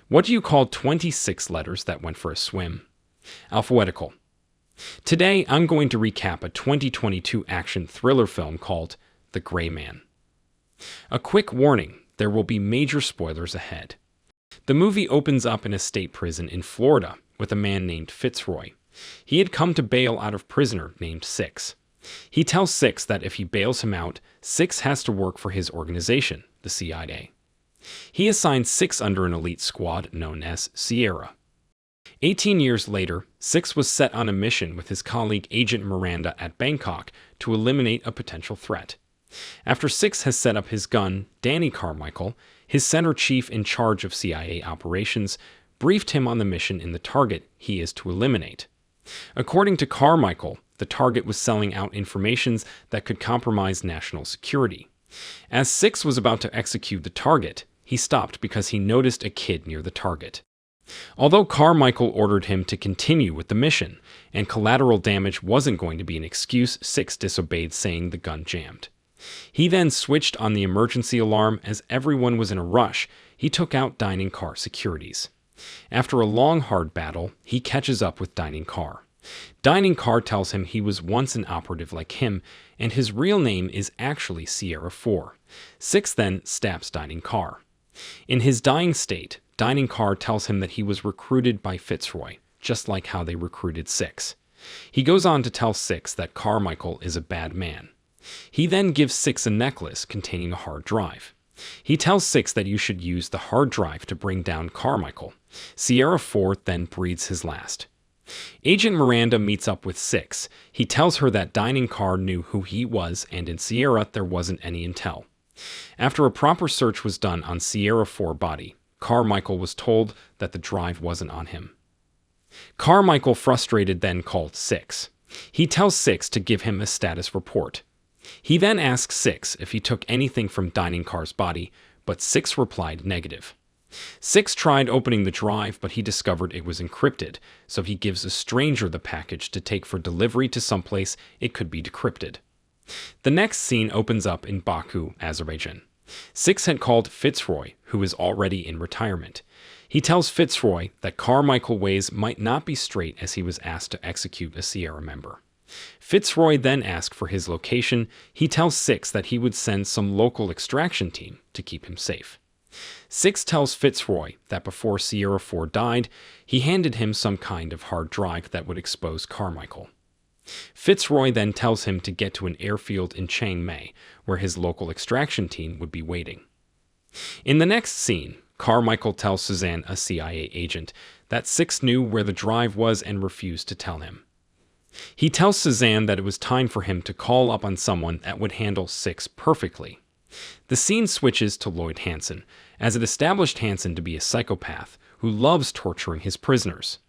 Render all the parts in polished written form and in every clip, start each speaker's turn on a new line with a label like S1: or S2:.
S1: What do you call 26 letters that went for a swim? Alphabetical. Today, I'm going to recap a 2022 action thriller film called The Gray Man. A quick warning, there will be major spoilers ahead. The movie opens up in a state prison in Florida with a man named Fitzroy. He had come to bail out a prisoner named Six. He tells Six that if he bails him out, Six has to work for his organization, the CIA. He assigns Six under an elite squad known as Sierra. 18 years later, Six was set on a mission with his colleague Agent Miranda at Bangkok to eliminate a potential threat. After Six has set up his gun, Danny Carmichael, his center chief in charge of CIA operations, briefed him on the mission in the target he is to eliminate. According to Carmichael, the target was selling out information that could compromise national security. As Six was about to execute the target, he stopped because he noticed a kid near the target. Although Carmichael ordered him to continue with the mission, and collateral damage wasn't going to be an excuse, Six disobeyed, saying the gun jammed. He then switched on the emergency alarm. As everyone was in a rush, he took out Dining Car securities. After a long, hard battle, he catches up with Dining Car. Dining Car tells him he was once an operative like him, and his real name is actually Sierra 4. Six then stabs Dining Car. In his dying state, Dining Car tells him that he was recruited by Fitzroy, just like how they recruited Six. He goes on to tell Six that Carmichael is a bad man. He then gives Six a necklace containing a hard drive. He tells Six that you should use the hard drive to bring down Carmichael. Sierra 4 then breathes his last. Agent Miranda meets up with Six. He tells her that Dining Car knew who he was, and in Sierra there wasn't any intel. After a proper search was done on Sierra 4's body, Carmichael was told that the drive wasn't on him. Carmichael, frustrated, then called Six. He tells Six to give him a status report. He then asks Six if he took anything from Dining Car's body, but Six replied negative. Six tried opening the drive, but he discovered it was encrypted, so he gives a stranger the package to take for delivery to someplace it could be decrypted. The next scene opens up in Baku, Azerbaijan. Six had called Fitzroy, who is already in retirement. He tells Fitzroy that Carmichael ways might not be straight as he was asked to execute a Sierra member. Fitzroy then asks for his location. He tells Six that he would send some local extraction team to keep him safe. Six tells Fitzroy that before Sierra 4 died, he handed him some kind of hard drive that would expose Carmichael. Fitzroy then tells him to get to an airfield in Chiang Mai, where his local extraction team would be waiting. In the next scene, Carmichael tells Suzanne, a CIA agent, that Six knew where the drive was and refused to tell him. He tells Suzanne that it was time for him to call up on someone that would handle Six perfectly. The scene switches to Lloyd Hansen, as it established Hansen to be a psychopath who loves torturing his prisoners.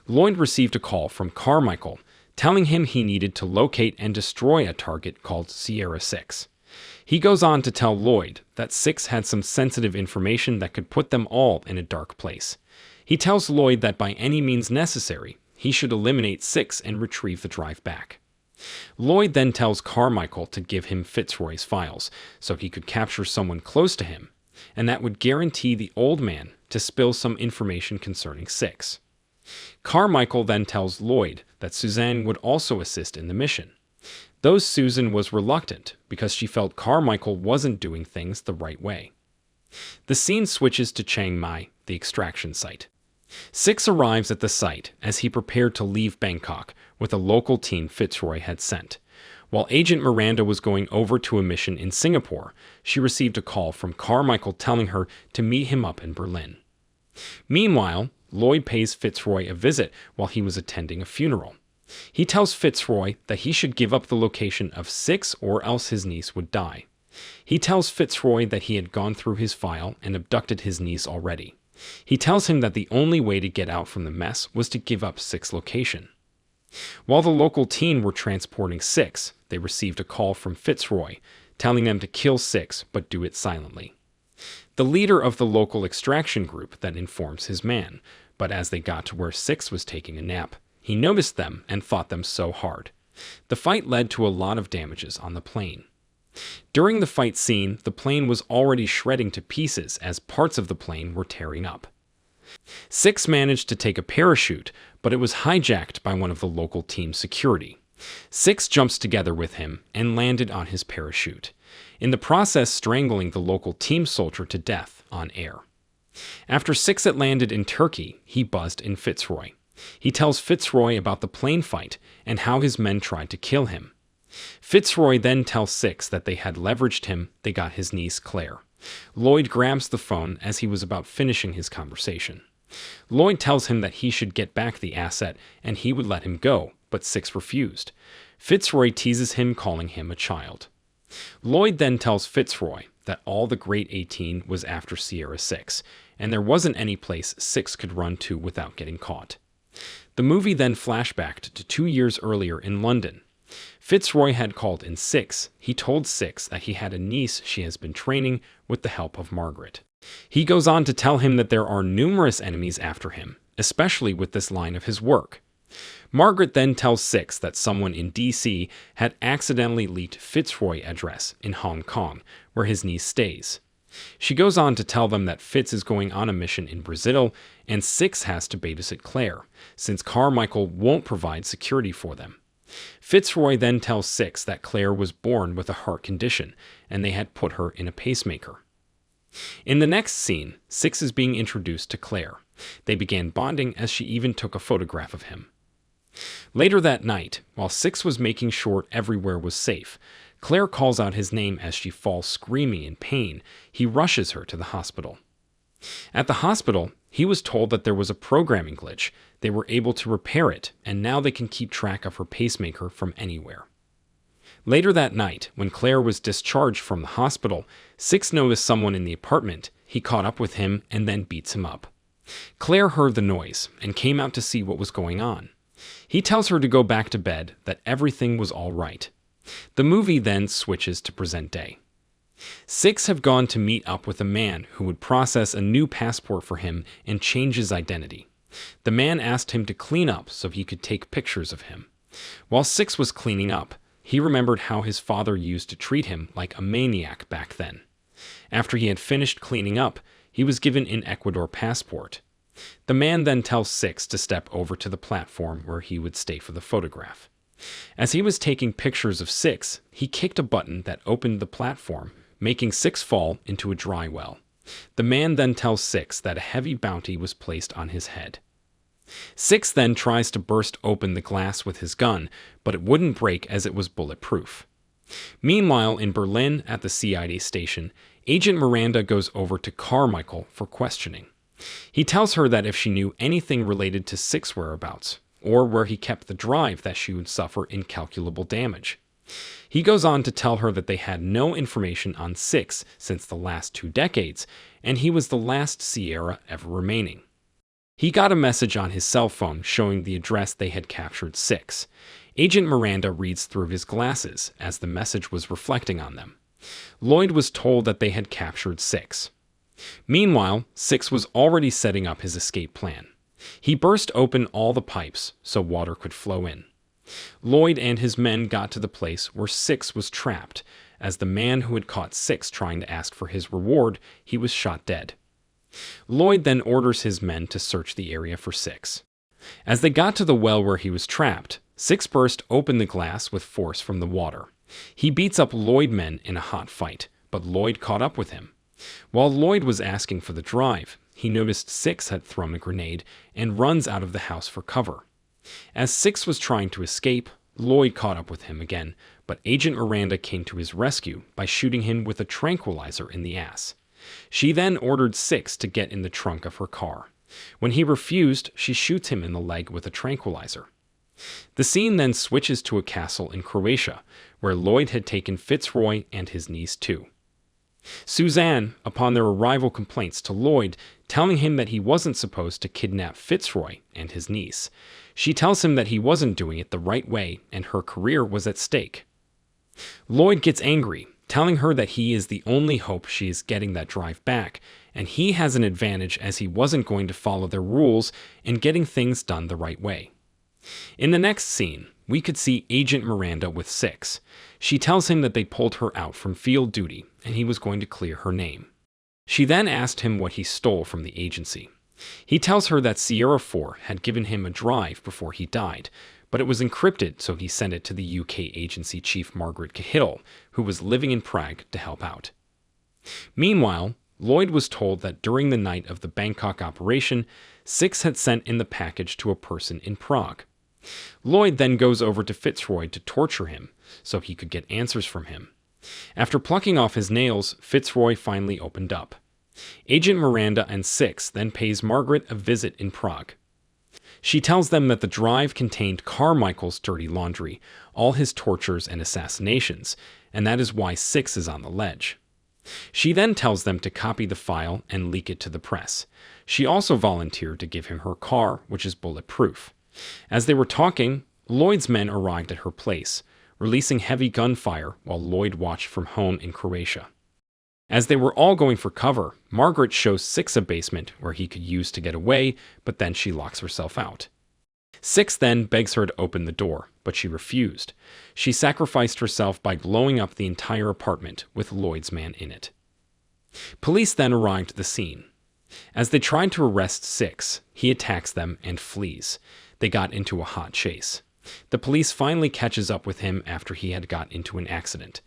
S1: Lloyd received a call from Carmichael, telling him he needed to locate and destroy a target called Sierra 6. He goes on to tell Lloyd that Six had some sensitive information that could put them all in a dark place. He tells Lloyd that by any means necessary, he should eliminate Six and retrieve the drive back. Lloyd then tells Carmichael to give him Fitzroy's files so he could capture someone close to him, and that would guarantee the old man to spill some information concerning Six. Carmichael then tells Lloyd that Suzanne would also assist in the mission, though Susan was reluctant because she felt Carmichael wasn't doing things the right way. The scene switches to Chiang Mai, the extraction site. Six arrives at the site as he prepared to leave Bangkok with a local team Fitzroy had sent. While Agent Miranda was going over to a mission in Singapore, she received a call from Carmichael telling her to meet him up in Berlin. Meanwhile, Lloyd pays Fitzroy a visit while he was attending a funeral. He tells Fitzroy that he should give up the location of Six or else his niece would die. He tells Fitzroy that he had gone through his file and abducted his niece already. He tells him that the only way to get out from the mess was to give up Six's location. While the local team were transporting Six, they received a call from Fitzroy, telling them to kill Six but do it silently. The leader of the local extraction group then informs his man, but as they got to where Six was taking a nap, he noticed them and fought them so hard. The fight led to a lot of damages on the plane. During the fight scene, the plane was already shredding to pieces as parts of the plane were tearing up. Six managed to take a parachute, but it was hijacked by one of the local team's security. Six jumps together with him and landed on his parachute, in the process strangling the local team soldier to death on air. After Six had landed in Turkey, he buzzed in Fitzroy. He tells Fitzroy about the plane fight and how his men tried to kill him. Fitzroy then tells Six that they had leveraged him. They got his niece Claire. Lloyd grabs the phone as he was about finishing his conversation. Lloyd tells him that he should get back the asset and he would let him go, but Six refused. Fitzroy teases him, calling him a child. Lloyd then tells Fitzroy that all the Great 18 was after Sierra 6, and there wasn't any place Six could run to without getting caught. The movie then flashbacked to 2 years earlier in London. Fitzroy had called in Six. He told Six that he had a niece she has been training with the help of Margaret. He goes on to tell him that there are numerous enemies after him, especially with this line of his work. Margaret then tells Six that someone in DC had accidentally leaked Fitzroy's address in Hong Kong, where his niece stays. She goes on to tell them that Fitz is going on a mission in Brazil, and Six has to babysit Claire, since Carmichael won't provide security for them. Fitzroy then tells Six that Claire was born with a heart condition, and they had put her in a pacemaker. In the next scene, Six is being introduced to Claire. They began bonding as she even took a photograph of him. Later that night, while Six was making sure everywhere was safe, Claire calls out his name as she falls screaming in pain. He rushes her to the hospital. At the hospital, he was told that there was a programming glitch. They were able to repair it, and now they can keep track of her pacemaker from anywhere. Later that night, when Claire was discharged from the hospital, Six noticed someone in the apartment. He caught up with him and then beats him up. Claire heard the noise and came out to see what was going on. He tells her to go back to bed, that everything was all right. The movie then switches to present day. Six have gone to meet up with a man who would process a new passport for him and change his identity. The man asked him to clean up so he could take pictures of him. While Six was cleaning up, he remembered how his father used to treat him like a maniac back then. After he had finished cleaning up, he was given an Ecuador passport. The man then tells Six to step over to the platform where he would stay for the photograph. As he was taking pictures of Six, he kicked a button that opened the platform, making Six fall into a dry well. The man then tells Six that a heavy bounty was placed on his head. Six then tries to burst open the glass with his gun, but it wouldn't break as it was bulletproof. Meanwhile, in Berlin at the CID station, Agent Miranda goes over to Carmichael for questioning. He tells her that if she knew anything related to Six whereabouts, or where he kept the drive, that she would suffer incalculable damage. He goes on to tell her that they had no information on Six since the last 2 decades, and he was the last Sierra ever remaining. He got a message on his cell phone showing the address they had captured Six. Agent Miranda reads through his glasses as the message was reflecting on them. Lloyd was told that they had captured Six. Meanwhile, Six was already setting up his escape plan. He burst open all the pipes so water could flow in. Lloyd and his men got to the place where Six was trapped. As the man who had caught Six trying to ask for his reward, he was shot dead. Lloyd then orders his men to search the area for Six. As they got to the well where he was trapped, Six burst open the glass with force from the water. He beats up Lloyd men in a hot fight, but Lloyd caught up with him. While Lloyd was asking for the drive, he noticed Six had thrown a grenade and runs out of the house for cover. As Six was trying to escape, Lloyd caught up with him again, but Agent Miranda came to his rescue by shooting him with a tranquilizer in the ass. She then ordered Six to get in the trunk of her car. When he refused, she shoots him in the leg with a tranquilizer. The scene then switches to a castle in Croatia, where Lloyd had taken Fitzroy and his niece too. Suzanne, upon their arrival, complains to Lloyd, telling him that he wasn't supposed to kidnap Fitzroy and his niece. She tells him that he wasn't doing it the right way and her career was at stake. Lloyd gets angry, telling her that he is the only hope she is getting that drive back, and he has an advantage as he wasn't going to follow their rules and getting things done the right way. In the next scene, we could see Agent Miranda with Six. She tells him that they pulled her out from field duty and he was going to clear her name. She then asked him what he stole from the agency. He tells her that Sierra 4 had given him a drive before he died, but it was encrypted, so he sent it to the UK agency chief Margaret Cahill, who was living in Prague, to help out. Meanwhile, Lloyd was told that during the night of the Bangkok operation, Six had sent in the package to a person in Prague. Lloyd then goes over to Fitzroy to torture him, so he could get answers from him. After plucking off his nails, Fitzroy finally opened up. Agent Miranda and Six then pays Margaret a visit in Prague. She tells them that the drive contained Carmichael's dirty laundry, all his tortures and assassinations, and that is why Six is on the ledge. She then tells them to copy the file and leak it to the press. She also volunteered to give him her car, which is bulletproof. As they were talking, Lloyd's men arrived at her place, releasing heavy gunfire while Lloyd watched from home in Croatia. As they were all going for cover, Margaret shows Six a basement where he could use to get away, but then she locks herself out. Six then begs her to open the door, but she refused. She sacrificed herself by blowing up the entire apartment with Lloyd's man in it. Police then arrived at the scene. As they tried to arrest Six, he attacks them and flees. They got into a hot chase. The police finally catches up with him after he had got into an accident.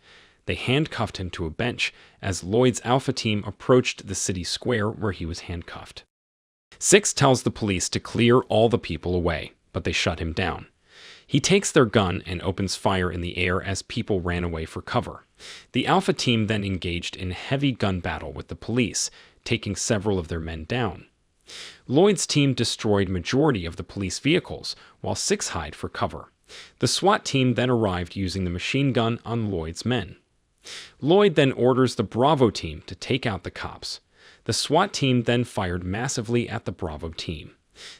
S1: They handcuffed him to a bench as Lloyd's Alpha team approached the city square where he was handcuffed. Six tells the police to clear all the people away, but they shut him down. He takes their gun and opens fire in the air as people ran away for cover. The Alpha team then engaged in a heavy gun battle with the police, taking several of their men down. Lloyd's team destroyed majority of the police vehicles, while Six hid for cover. The SWAT team then arrived using the machine gun on Lloyd's men. Lloyd then orders the Bravo team to take out the cops. The SWAT team then fired massively at the Bravo team.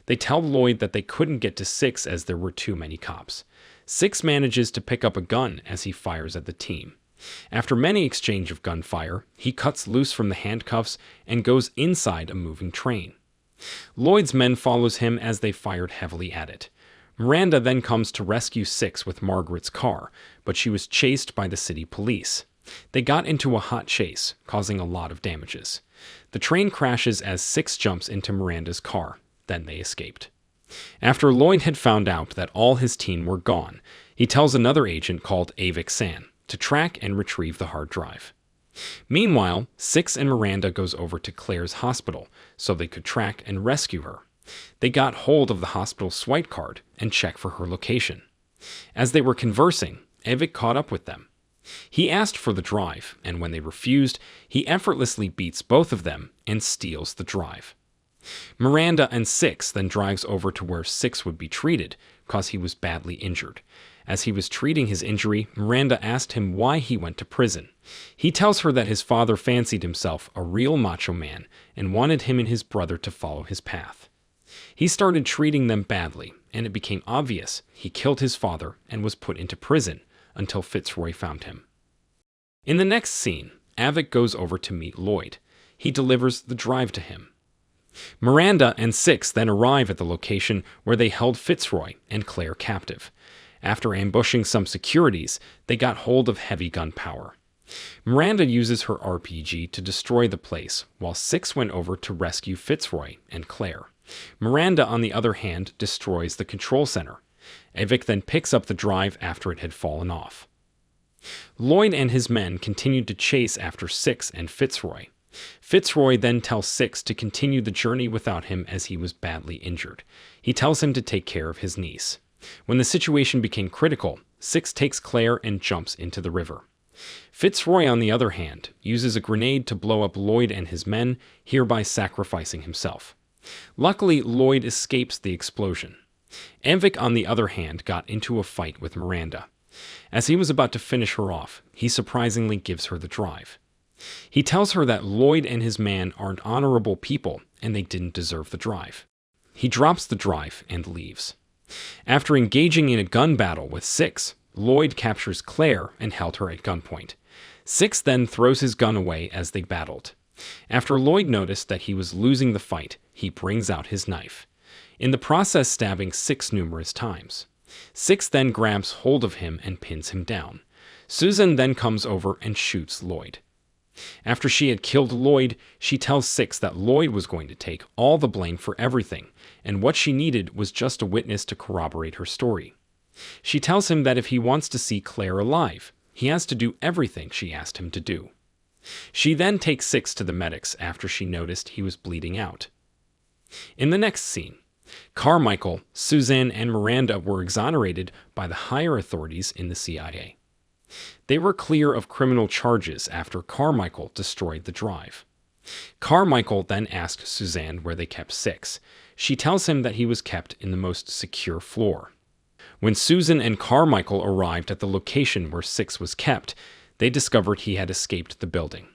S1: They tell Lloyd that they couldn't get to Six as there were too many cops. Six manages to pick up a gun as he fires at the team. After many exchange of gunfire, he cuts loose from the handcuffs and goes inside a moving train. Lloyd's men follows him as they fired heavily at it. Miranda then comes to rescue Six with Margaret's car, but she was chased by the city police. They got into a hot chase, causing a lot of damages. The train crashes as Six jumps into Miranda's car. Then they escaped. After Lloyd had found out that all his team were gone, he tells another agent called Avik San to track and retrieve the hard drive. Meanwhile, Six and Miranda goes over to Claire's hospital so they could track and rescue her. They got hold of the hospital swipe card and checked for her location. As they were conversing, Avik caught up with them. He asked for the drive, and when they refused, he effortlessly beats both of them and steals the drive. Miranda and Six then drives over to where Six would be treated, because he was badly injured. As he was treating his injury, Miranda asked him why he went to prison. He tells her that his father fancied himself a real macho man and wanted him and his brother to follow his path. He started treating them badly, and it became obvious he killed his father and was put into prison until Fitzroy found him. In the next scene, Avik goes over to meet Lloyd. He delivers the drive to him. Miranda and Six then arrive at the location where they held Fitzroy and Claire captive. After ambushing some securities, they got hold of heavy gunpowder. Miranda uses her RPG to destroy the place, while Six went over to rescue Fitzroy and Claire. Miranda, on the other hand, destroys the control center. Avik then picks up the drive after it had fallen off. Lloyd and his men continued to chase after Six and Fitzroy. Fitzroy then tells Six to continue the journey without him as he was badly injured. He tells him to take care of his niece. When the situation became critical, Six takes Claire and jumps into the river. Fitzroy, on the other hand, uses a grenade to blow up Lloyd and his men, hereby sacrificing himself. Luckily, Lloyd escapes the explosion. Avik, on the other hand, got into a fight with Miranda. As he was about to finish her off, he surprisingly gives her the drive. He tells her that Lloyd and his man aren't honorable people and they didn't deserve the drive. He drops the drive and leaves. After engaging in a gun battle with Six, Lloyd captures Claire and held her at gunpoint. Six then throws his gun away as they battled. After Lloyd noticed that he was losing the fight, he brings out his knife, in the process stabbing Six numerous times. Six then grabs hold of him and pins him down. Susan then comes over and shoots Lloyd. After she had killed Lloyd, she tells Six that Lloyd was going to take all the blame for everything, and what she needed was just a witness to corroborate her story. She tells him that if he wants to see Claire alive, he has to do everything she asked him to do. She then takes Six to the medics after she noticed he was bleeding out. In the next scene, Carmichael, Suzanne, and Miranda were exonerated by the higher authorities in the CIA. They were clear of criminal charges after Carmichael destroyed the drive. Carmichael then asked Suzanne where they kept Six. She tells him that he was kept in the most secure floor. When Susan and Carmichael arrived at the location where Six was kept, they discovered he had escaped the building.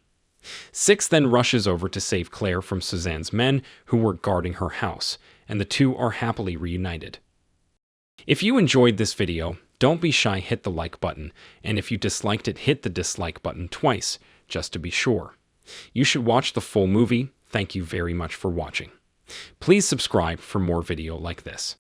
S1: Six then rushes over to save Claire from Suzanne's men who were guarding her house, and the two are happily reunited. If you enjoyed this video, don't be shy, hit the like button, and if you disliked it, hit the dislike button twice, just to be sure. You should watch the full movie. Thank you very much for watching. Please subscribe for more video like this.